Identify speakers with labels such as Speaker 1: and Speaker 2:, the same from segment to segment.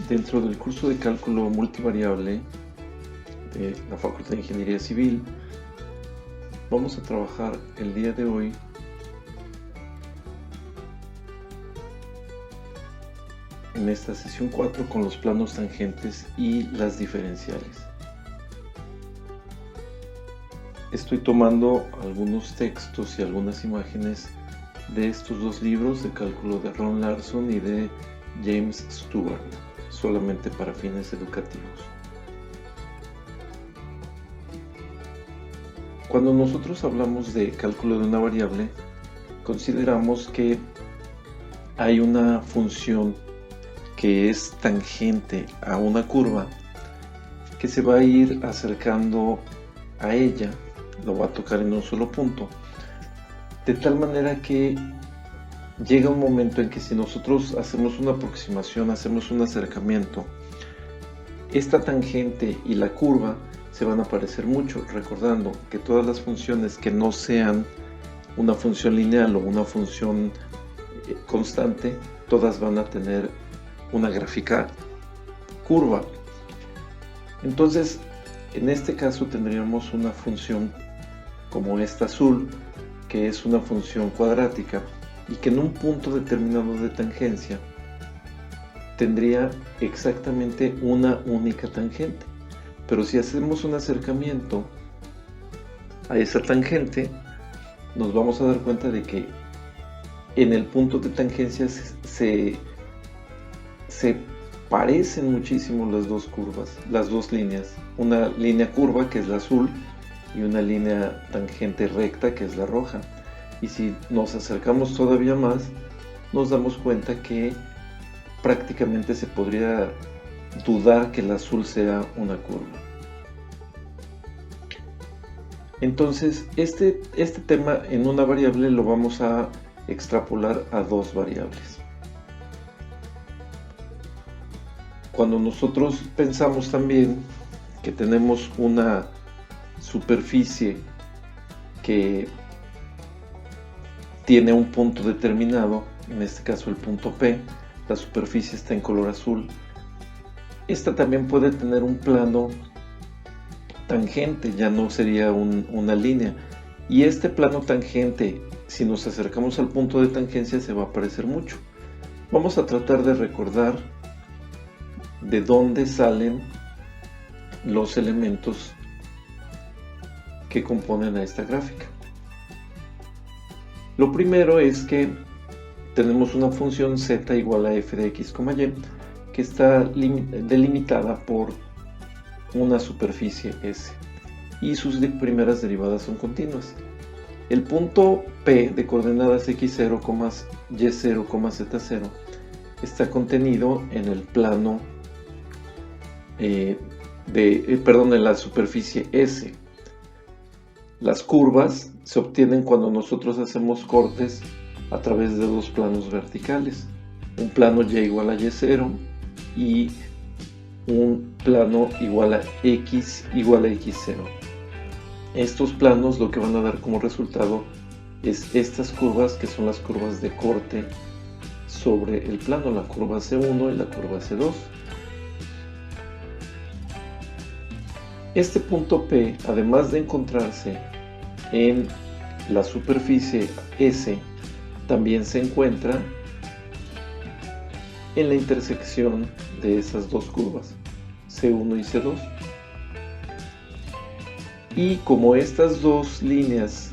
Speaker 1: Dentro del curso de cálculo multivariable de la Facultad de Ingeniería Civil, vamos a trabajar el día de hoy en esta sesión 4 con los planos tangentes y las diferenciales. Estoy tomando algunos textos y algunas imágenes de estos dos libros de cálculo de Ron Larson y de James Stewart, solamente para fines educativos. Cuando nosotros hablamos de cálculo de una variable, consideramos que hay una función que es tangente a una curva que se va a ir acercando a ella, lo va a tocar en un solo punto, de tal manera que llega un momento en que si nosotros hacemos una aproximación, hacemos un acercamiento, esta tangente y la curva se van a parecer mucho, recordando que todas las funciones que no sean una función lineal o una función constante, todas van a tener una gráfica curva. Entonces, en este caso tendríamos una función como esta azul, que es una función cuadrática y que en un punto determinado de tangencia tendría exactamente una única tangente. Pero si hacemos un acercamiento a esa tangente, nos vamos a dar cuenta de que en el punto de tangencia se parecen muchísimo las dos curvas, las dos líneas. Una línea curva, que es la azul, y una línea tangente recta, que es la roja. Y si nos acercamos todavía más, nos damos cuenta que prácticamente se podría dudar que el azul sea una curva. Entonces, este tema en una variable lo vamos a extrapolar a dos variables. Cuando nosotros pensamos también que tenemos una superficie que tiene un punto determinado, en este caso el punto P, la superficie está en color azul, esta también puede tener un plano tangente, ya no sería una línea, y este plano tangente, si nos acercamos al punto de tangencia, se va a parecer mucho. Vamos a tratar de recordar de dónde salen los elementos que componen a esta gráfica. Lo primero es que tenemos una función z igual a f de x, y, que está delimitada por una superficie S y sus primeras derivadas son continuas. El punto P de coordenadas x0, y0, z0 está contenido en el plano en la superficie S. Las curvas se obtienen cuando nosotros hacemos cortes a través de dos planos verticales, un plano y igual a y0 y un plano igual a x igual a x0. Estos planos lo que van a dar como resultado es estas curvas, que son las curvas de corte sobre el plano, la curva C1 y la curva C2. Este punto P, además de encontrarse en la superficie S, también se encuentra en la intersección de esas dos curvas, C1 y C2. Y como estas dos líneas,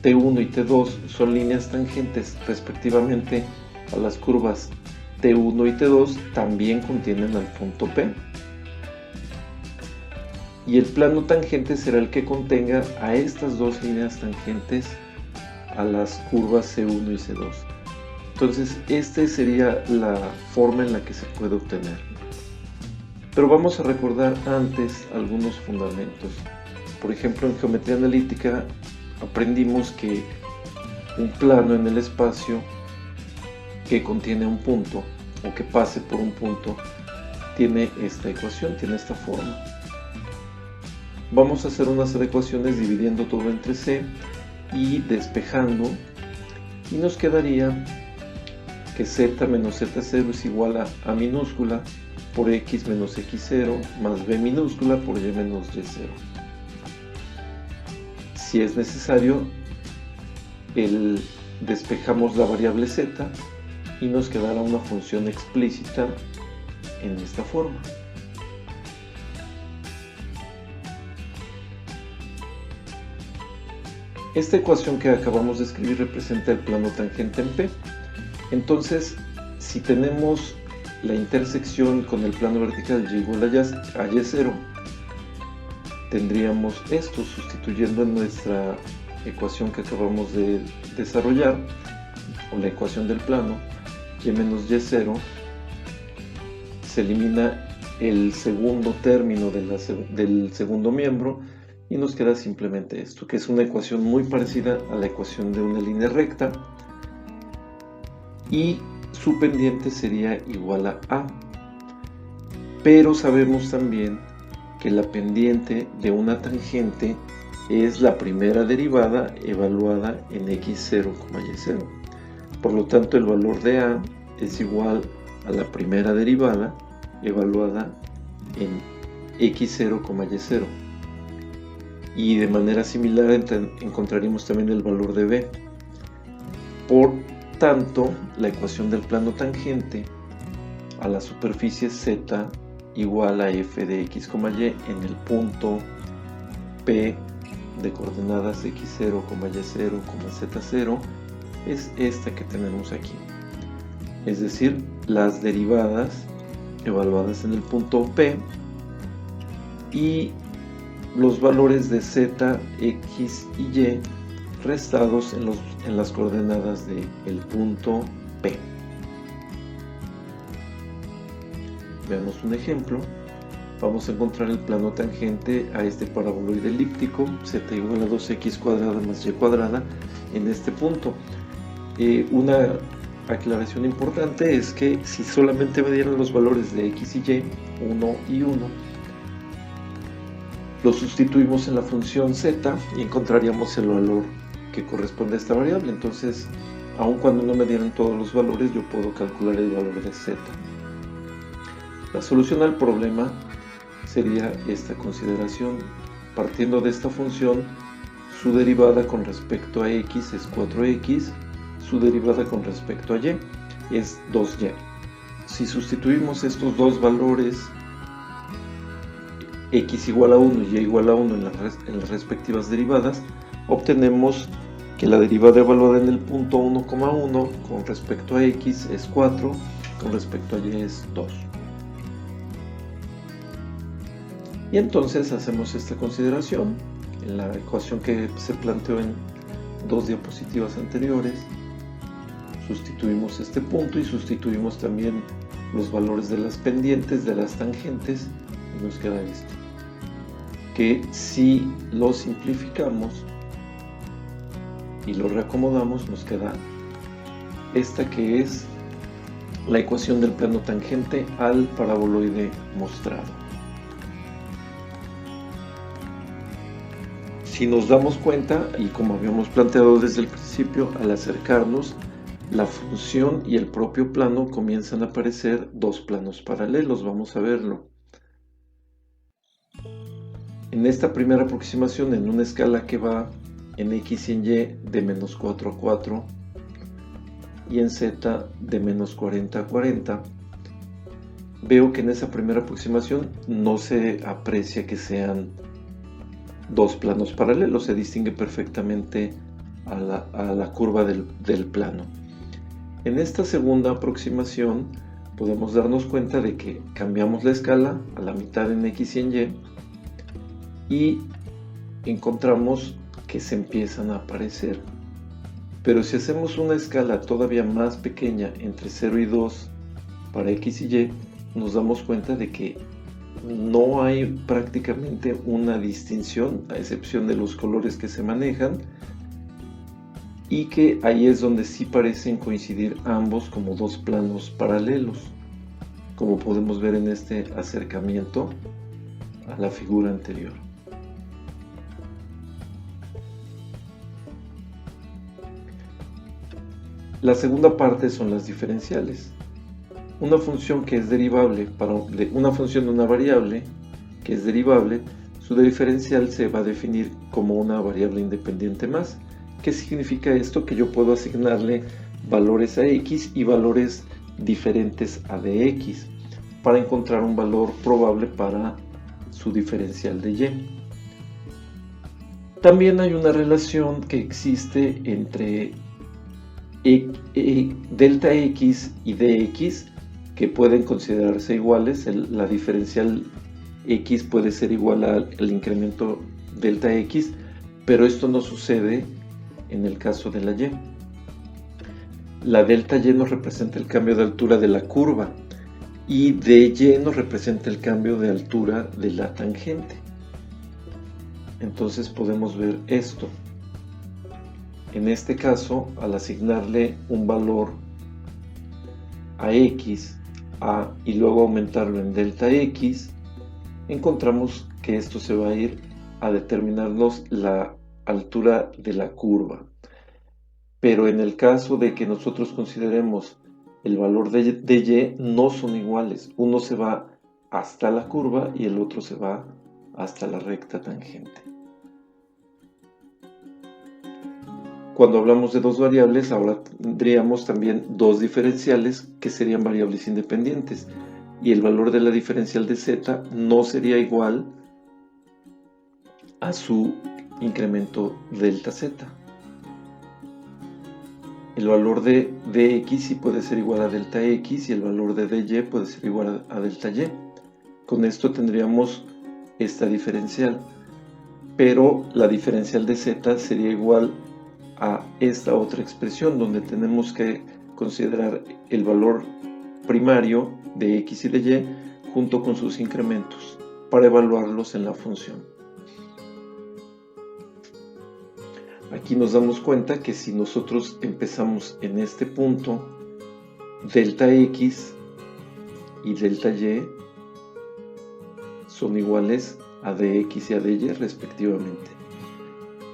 Speaker 1: T1 y T2, son líneas tangentes respectivamente a las curvas T1 y T2, también contienen al punto P. Y el plano tangente será el que contenga a estas dos líneas tangentes a las curvas C1 y C2. Entonces, esta sería la forma en la que se puede obtener. Pero vamos a recordar antes algunos fundamentos. Por ejemplo, en geometría analítica aprendimos que un plano en el espacio que contiene un punto o que pase por un punto tiene esta ecuación, tiene esta forma. Vamos a hacer unas ecuaciones dividiendo todo entre C y despejando, y nos quedaría que z menos z0 es igual a minúscula por x menos x0 más b minúscula por y menos y0. Si es necesario, despejamos la variable z y nos quedará una función explícita en esta forma. Esta ecuación que acabamos de escribir representa el plano tangente en P. Entonces, si tenemos la intersección con el plano vertical y igual a y0, tendríamos esto sustituyendo en nuestra ecuación que acabamos de desarrollar, o la ecuación del plano, y menos y0, se elimina el segundo término del segundo miembro y nos queda simplemente esto, que es una ecuación muy parecida a la ecuación de una línea recta, y su pendiente sería igual a A. Pero sabemos también que la pendiente de una tangente es la primera derivada evaluada en x0, y0. Por lo tanto, el valor de A es igual a la primera derivada evaluada en x0, y0. Y de manera similar encontraríamos también el valor de B. Por tanto, la ecuación del plano tangente a la superficie z igual a f de x, y en el punto P de coordenadas x0, y0, z0 es esta que tenemos aquí. Es decir, las derivadas evaluadas en el punto P y los valores de z, x y y restados en las coordenadas del punto P. Veamos un ejemplo. Vamos a encontrar el plano tangente a este paraboloide elíptico, z igual a 2x cuadrada más y cuadrada, en este punto. Una aclaración importante es que si solamente me dieran los valores de x y y, 1 y 1, lo sustituimos en la función z y encontraríamos el valor que corresponde a esta variable. Entonces, aun cuando no me dieran todos los valores, yo puedo calcular el valor de z. La solución al problema sería esta consideración. Partiendo de esta función, su derivada con respecto a x es 4x, su derivada con respecto a y es 2y. Si sustituimos estos dos valores, x igual a 1 y y igual a 1 en las respectivas derivadas, obtenemos que la derivada evaluada en el punto 1,1 con respecto a x es 4, con respecto a y es 2. Y entonces hacemos esta consideración en la ecuación que se planteó en dos diapositivas anteriores. Sustituimos este punto y sustituimos también los valores de las pendientes, de las tangentes, y nos queda esto, que si lo simplificamos y lo reacomodamos, nos queda esta, que es la ecuación del plano tangente al paraboloide mostrado. Si nos damos cuenta, y como habíamos planteado desde el principio, al acercarnos, la función y el propio plano comienzan a aparecer dos planos paralelos. Vamos a verlo. En esta primera aproximación, en una escala que va en x y en y de menos 4 a 4 y en z de menos 40 a 40, veo que en esa primera aproximación no se aprecia que sean dos planos paralelos, se distingue perfectamente a la curva del plano. En esta segunda aproximación podemos darnos cuenta de que cambiamos la escala a la mitad en x y en y encontramos que se empiezan a aparecer. Pero si hacemos una escala todavía más pequeña entre 0 y 2 para x y y, nos damos cuenta de que no hay prácticamente una distinción, a excepción de los colores que se manejan, y que ahí es donde sí parecen coincidir ambos como dos planos paralelos, como podemos ver en este acercamiento a la figura anterior. La segunda parte son las diferenciales. una función que es derivable para una función de una variable que es derivable, su diferencial se va a definir como una variable independiente más. ¿Qué significa esto? Que yo puedo asignarle valores a x y valores diferentes a de x para encontrar un valor probable para su diferencial de y. También hay una relación que existe entre delta x y dx que pueden considerarse iguales. La diferencial x puede ser igual al incremento delta x, pero esto no sucede en el caso de la y. La delta y nos representa el cambio de altura de la curva y dy nos representa el cambio de altura de la tangente. Entonces podemos ver esto. En este caso, al asignarle un valor a x y luego aumentarlo en delta x, encontramos que esto se va a ir a determinarnos la altura de la curva. Pero en el caso de que nosotros consideremos el valor de y, no son iguales. Uno se va hasta la curva y el otro se va hasta la recta tangente. Cuando hablamos de dos variables, ahora tendríamos también dos diferenciales que serían variables independientes. Y el valor de la diferencial de z no sería igual a su incremento delta z. El valor de dx sí puede ser igual a delta x y el valor de dy puede ser igual a delta y. Con esto tendríamos esta diferencial, pero la diferencial de z sería igual a esta otra expresión donde tenemos que considerar el valor primario de x y de y junto con sus incrementos para evaluarlos en la función. Aquí nos damos cuenta que si nosotros empezamos en este punto, delta x y delta y son iguales a dx y a dy respectivamente.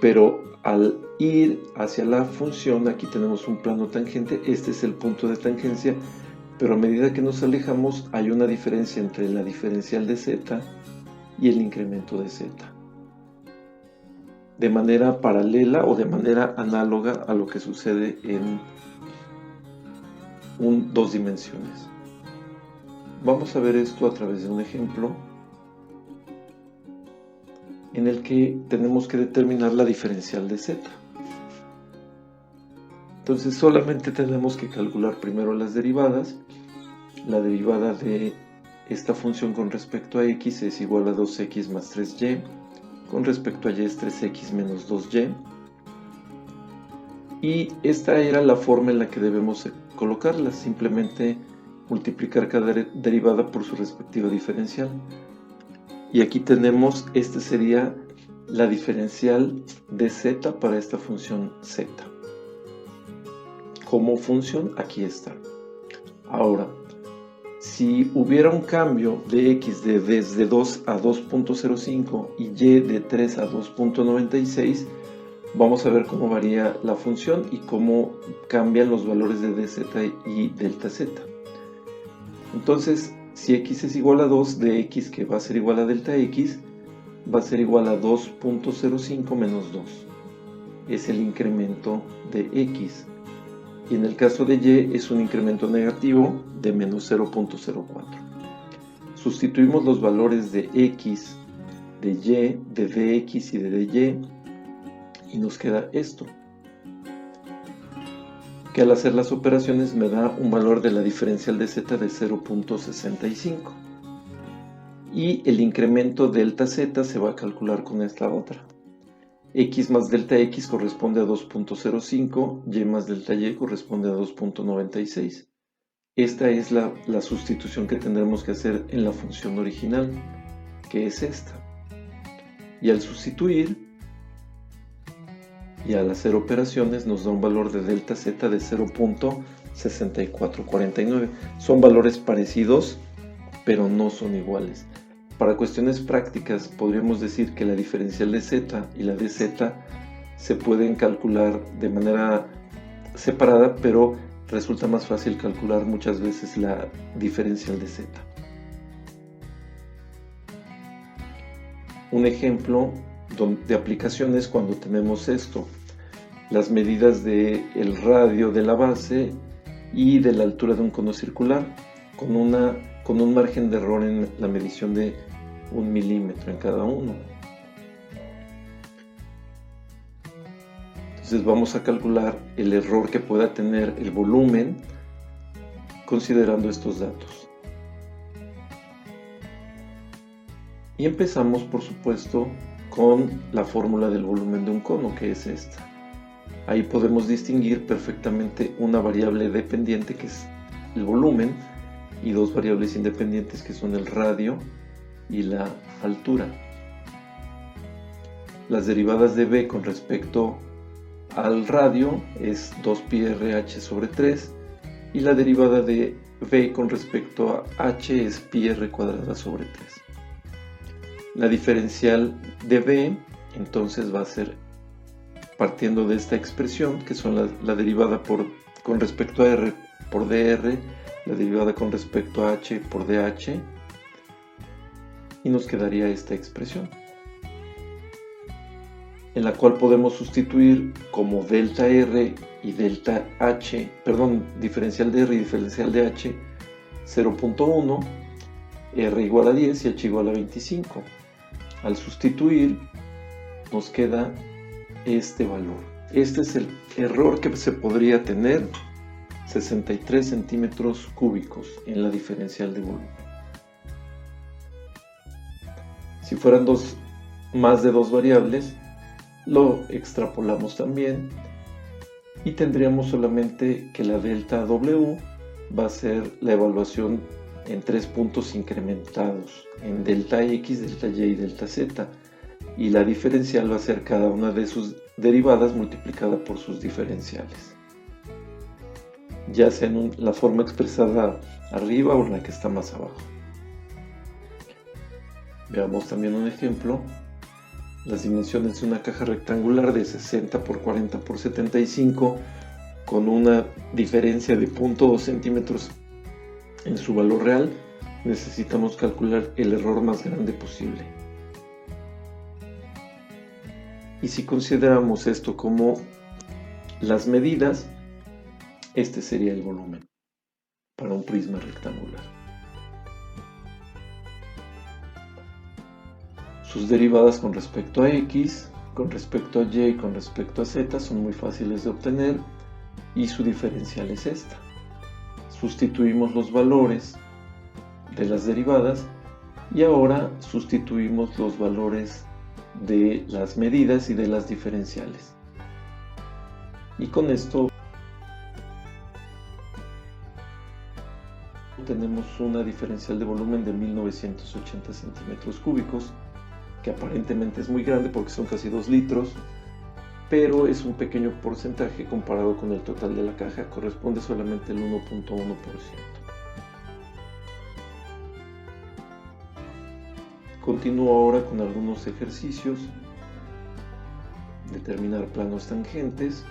Speaker 1: Pero al ir hacia la función, aquí tenemos un plano tangente, este es el punto de tangencia, pero a medida que nos alejamos hay una diferencia entre la diferencial de z y el incremento de z. De manera paralela o de manera análoga a lo que sucede en dos dimensiones. Vamos a ver esto a través de un ejemplo en el que tenemos que determinar la diferencial de z. Entonces solamente tenemos que calcular primero las derivadas. La derivada de esta función con respecto a x es igual a 2x más 3y. Con respecto a y es 3x menos 2y. Y esta era la forma en la que debemos colocarla. Simplemente multiplicar cada derivada por su respectiva diferencial. Y aquí tenemos, este sería la diferencial de z para esta función z. Como función, aquí está. Ahora, si hubiera un cambio de x desde 2 a 2.05 y y de 3 a 2.96, vamos a ver cómo varía la función y cómo cambian los valores de dz y delta z. Entonces, si x es igual a 2, dx, que va a ser igual a delta x, va a ser igual a 2.05 menos 2. Es el incremento de x. Y en el caso de y es un incremento negativo de menos 0.04. Sustituimos los valores de x, de y, de dx y de dy y nos queda esto, que al hacer las operaciones me da un valor de la diferencial de z de 0.65 y el incremento delta z se va a calcular con esta otra. X más delta x corresponde a 2.05, y más delta y corresponde a 2.96. Esta es la sustitución que tendremos que hacer en la función original, que es esta. Y al sustituir y al hacer operaciones nos da un valor de delta z de 0.6449. Son valores parecidos, pero no son iguales. Para cuestiones prácticas podríamos decir que la diferencial de z y la de z se pueden calcular de manera separada, pero resulta más fácil calcular muchas veces la diferencial de z. Un ejemplo de aplicación es cuando tenemos esto, las medidas del radio de la base y de la altura de un cono circular, con un margen de error en la medición de 1 milímetro en cada uno. Entonces vamos a calcular el error que pueda tener el volumen considerando estos datos. Y empezamos, por supuesto, con la fórmula del volumen de un cono, que es esta. Ahí podemos distinguir perfectamente una variable dependiente, que es el volumen, y dos variables independientes, que son el radio y la altura. Las derivadas de B con respecto al radio es 2πrh sobre 3, y la derivada de V con respecto a h es πr cuadrada sobre 3. La diferencial de B entonces va a ser, partiendo de esta expresión, que son la derivada con respecto a R por dr, la derivada con respecto a h por dh, y nos quedaría esta expresión, en la cual podemos sustituir como delta R y delta H, diferencial de R y diferencial de H, 0.1, R igual a 10 y H igual a 25. Al sustituir, nos queda este valor. Este es el error que se podría tener, 63 centímetros cúbicos en la diferencial de volumen. Si fueran más de dos variables, lo extrapolamos también y tendríamos solamente que la delta W va a ser la evaluación en 3 puntos incrementados, en delta X, delta Y y delta Z, y la diferencial va a ser cada una de sus derivadas multiplicada por sus diferenciales, ya sea en la forma expresada arriba o en la que está más abajo. Veamos también un ejemplo. Las dimensiones de una caja rectangular de 60 por 40 por 75 con una diferencia de 0.2 centímetros en su valor real, necesitamos calcular el error más grande posible. Y si consideramos esto como las medidas, este sería el volumen para un prisma rectangular. Sus derivadas con respecto a X, con respecto a Y y con respecto a Z son muy fáciles de obtener, y su diferencial es esta. Sustituimos los valores de las derivadas y ahora sustituimos los valores de las medidas y de las diferenciales. Y con esto tenemos una diferencial de volumen de 1980 centímetros cúbicos, que aparentemente es muy grande porque son casi 2 litros, pero es un pequeño porcentaje comparado con el total de la caja, corresponde solamente al 1.1%. Continúo ahora con algunos ejercicios. Determinar planos tangentes.